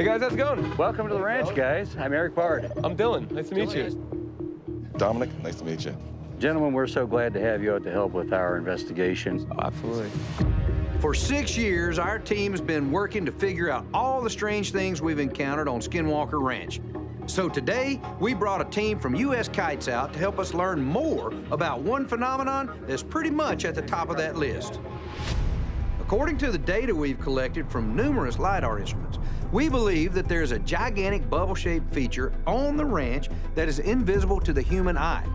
guys, how's it going? Welcome to the ranch, guys. I'm Eric Bard. I'm Dylan. Nice to meet you. Dominic, nice to meet you. Gentlemen, we're so glad to have you out to help with our investigation. Oh, absolutely. For 6 years, our team has been working to figure out all the strange things we've encountered on Skinwalker Ranch. So today, we brought a team from U.S. Kites out to help us learn more about one phenomenon that's pretty much at the top of that list. According to the data we've collected from numerous LiDAR instruments, we believe that there's a gigantic bubble-shaped feature on the ranch that is invisible to the human eye.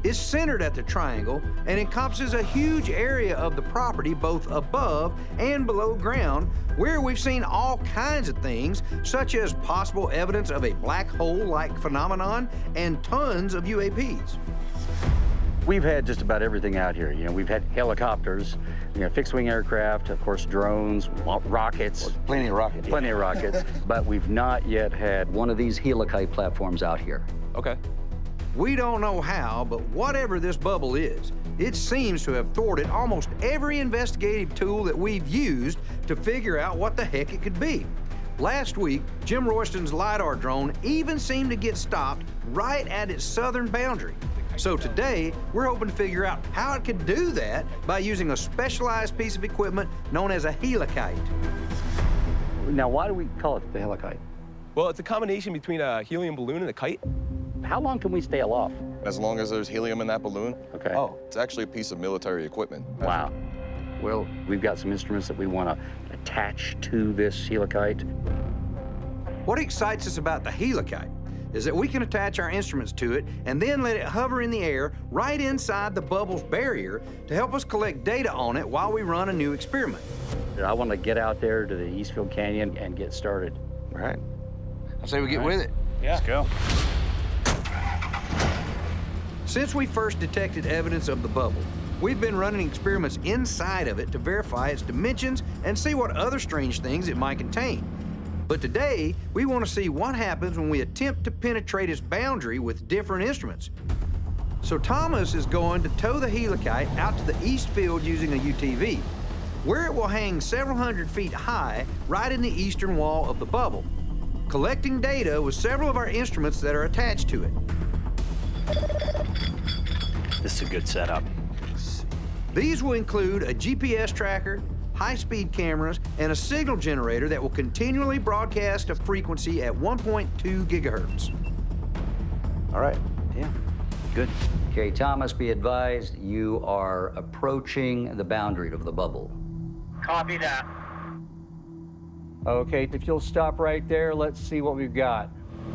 It's centered at the triangle and encompasses a huge area of the property both above and below ground, where we've seen all kinds of things, such as possible evidence of a black hole-like phenomenon and tons of UAPs. We've had just about everything out here. You know, we've had helicopters, fixed-wing aircraft, of course, drones, rockets. Well, plenty of rockets. Plenty of rockets, but we've not yet had one of these helikite platforms out here. Okay. We don't know how, but whatever this bubble is, it seems to have thwarted almost every investigative tool that we've used to figure out what the heck it could be. Last week, Jim Royston's LiDAR drone even seemed to get stopped right at its southern boundary. So today, we're hoping to figure out how it could do that by using a specialized piece of equipment known as a helikite. Now, why do we call it the helicite? Well, it's a combination between a helium balloon and a kite. How long can we stay aloft? As long as there's helium in that balloon. Okay. Oh, It's actually a piece of military equipment. Wow. Well, we've got some instruments that we want to attach to this helikite. what excites us about the helikite is that we can attach our instruments to it and then let it hover in the air right inside the bubble's barrier to help us collect data on it while we run a new experiment. I want to get out there to the Eastfield Canyon and get started. All right. I say we get with it. Yeah. Let's go. Since we first detected evidence of the bubble, we've been running experiments inside of it to verify its dimensions and see what other strange things it might contain. But today, we want to see what happens when we attempt to penetrate its boundary with different instruments. So Thomas is going to tow the helikite out to the east field using a UTV, where it will hang several hundred feet high right in the eastern wall of the bubble, collecting data with several of our instruments that are attached to it. This is a good setup. These will include a GPS tracker, high-speed cameras, and a signal generator that will continually broadcast a frequency at 1.2 gigahertz. All right. Yeah. Good. Okay, Thomas, be advised you are approaching the boundary of the bubble. Copy that. Okay, if you'll stop right there, let's see what we've got.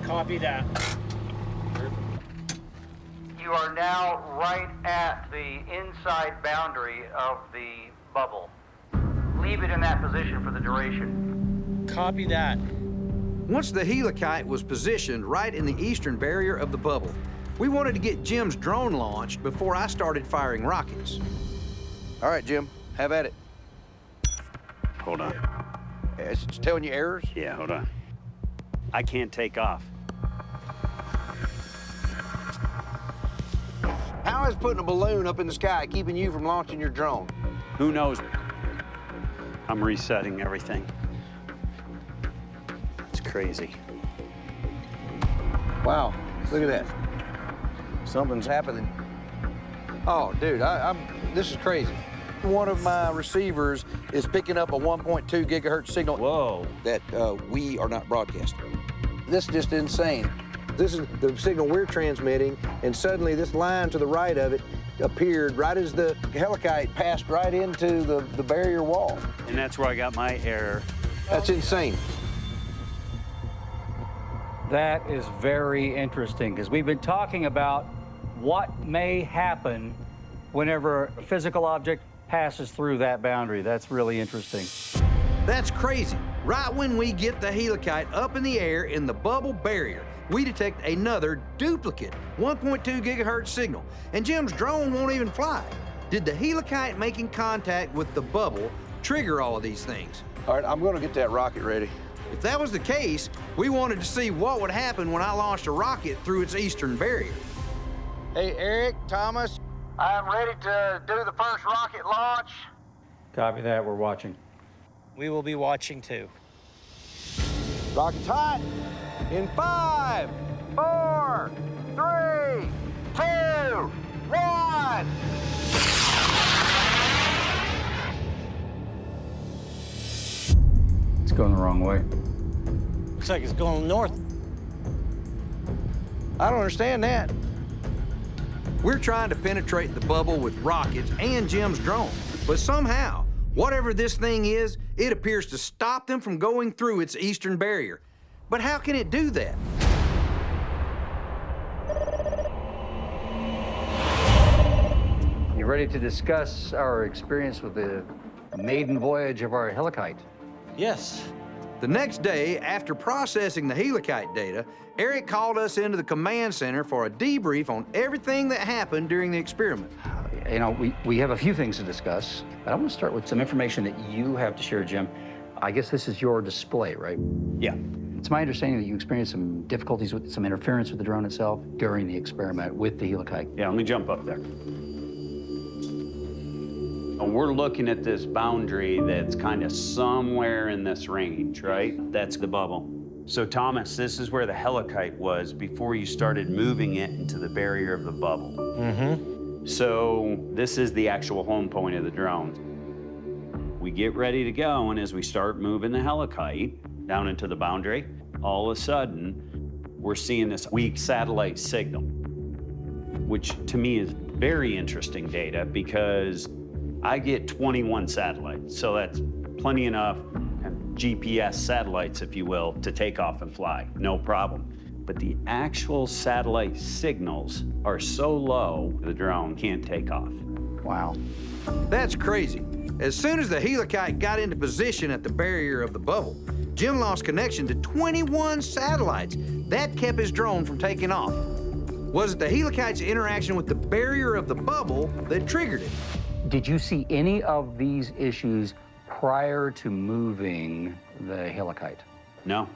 Copy that. You are now right at the inside boundary of the bubble. Leave it in that position for the duration. Copy that. Once the helikite was positioned right in the eastern barrier of the bubble, we wanted to get Jim's drone launched before I started firing rockets. All right, Jim, have at it. Hold on. It's telling you errors? Yeah, hold on. I can't take off. How is putting a balloon up in the sky keeping you from launching your drone? Who knows? I'm resetting everything. It's crazy. Wow, look at that. Something's happening. Oh, dude, this is crazy. One of my receivers is picking up a 1.2 gigahertz signal. Whoa. That we are not broadcasting. This is just insane. This is the signal we're transmitting, and suddenly this line to the right of it appeared right as the helikite passed right into the barrier wall. And that's where I got my error. That's insane. That is very interesting, because we've been talking about what may happen whenever a physical object passes through that boundary. That's really interesting. That's crazy. Right when we get the helikite up in the air in the bubble barrier, we detect another duplicate 1.2 gigahertz signal, and Jim's drone won't even fly. Did the helikite making contact with the bubble trigger all of these things? All right, I'm gonna get that rocket ready. If that was the case, we wanted to see what would happen when I launched a rocket through its eastern barrier. Hey, Eric, Thomas. I'm ready to do the first rocket launch. Copy that, we're watching. We will be watching too. Rocket's hot. In 5, 4, 3, 2, 1. It's going the wrong way. Looks like it's going north. I don't understand that. We're trying to penetrate the bubble with rockets and Jim's drone, but somehow, whatever this thing is, it appears to stop them from going through its eastern barrier. But how can it do that? You ready to discuss our experience with the maiden voyage of our helikite? Yes. The next day, after processing the helikite data, Eric called us into the command center for a debrief on everything that happened during the experiment. You know, we have a few things to discuss, but I want to start with some information that you have to share, Jim. I guess this is your display, right? Yeah. It's my understanding that you experienced some difficulties with some interference with the drone itself during the experiment with the helikite. Yeah, let me jump up there. We're looking at this boundary that's kind of somewhere in this range, right? That's the bubble. So Thomas, this is where the helikite was before you started moving it into the barrier of the bubble. Mm-hmm. So this is the actual home point of the drone. We get ready to go, and as we start moving the helikite down into the boundary, all of a sudden, we're seeing this weak satellite signal, which to me is very interesting data because I get 21 satellites, so that's plenty enough GPS satellites, if you will, to take off and fly, no problem. But the actual satellite signals are so low, the drone can't take off. Wow. That's crazy. As soon as the helikite got into position at the barrier of the bubble, Jim lost connection to 21 satellites. That kept his drone from taking off. Was it the helikite's interaction with the barrier of the bubble that triggered it? Did you see any of these issues prior to moving the helikite? No.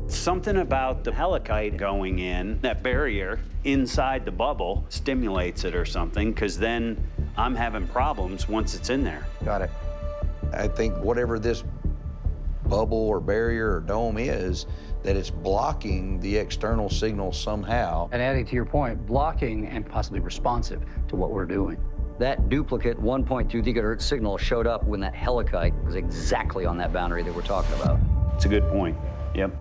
Something about the helikite going in, that barrier inside the bubble stimulates it or something, because then I'm having problems once it's in there. Got it. I think whatever this bubble or barrier or dome is, that it's blocking the external signal somehow. And adding to your point, blocking and possibly responsive to what we're doing. That duplicate 1.2 gigahertz signal showed up when that helikite was exactly on that boundary that we're talking about. It's a good point. Yep.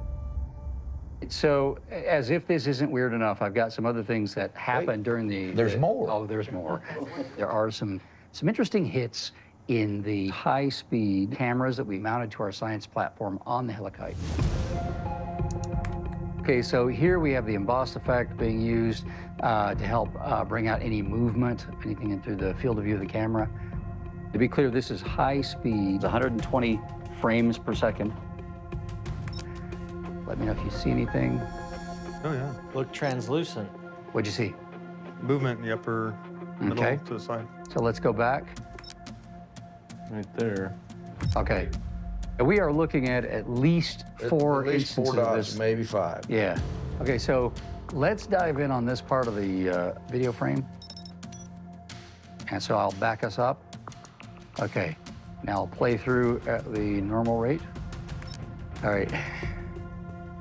So, as if this isn't weird enough, I've got some other things that happened during the... There's more. Oh, there's more. There are some interesting hits in the high-speed cameras that we mounted to our science platform on the helikite. Okay, so here we have the embossed effect being used to help bring out any movement, anything in through the field of view of the camera. To be clear, this is high speed, 120 frames per second. Let me know if you see anything. Oh, yeah. Look translucent. What'd you see? Movement in the upper middle Okay. to the side. So let's go back. Right there. Okay. We are looking at least four instances of this. Maybe 5. Yeah. Okay, so let's dive in on this part of the video frame. And so I'll back us up. Okay, now I'll play through at the normal rate. All right.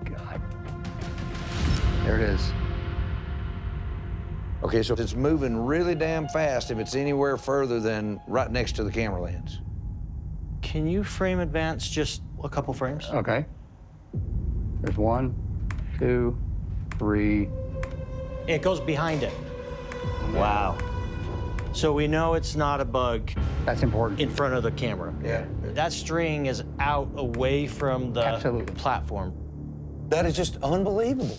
God. There it is. Okay, so it's moving really damn fast if it's anywhere further than right next to the camera lens. Can you frame advance just a couple frames? Okay. There's 1, 2, 3. It goes behind it. Wow. So we know it's not a bug That's important. in front of the camera. Yeah. That string is out away from the Absolutely. platform. That is just unbelievable.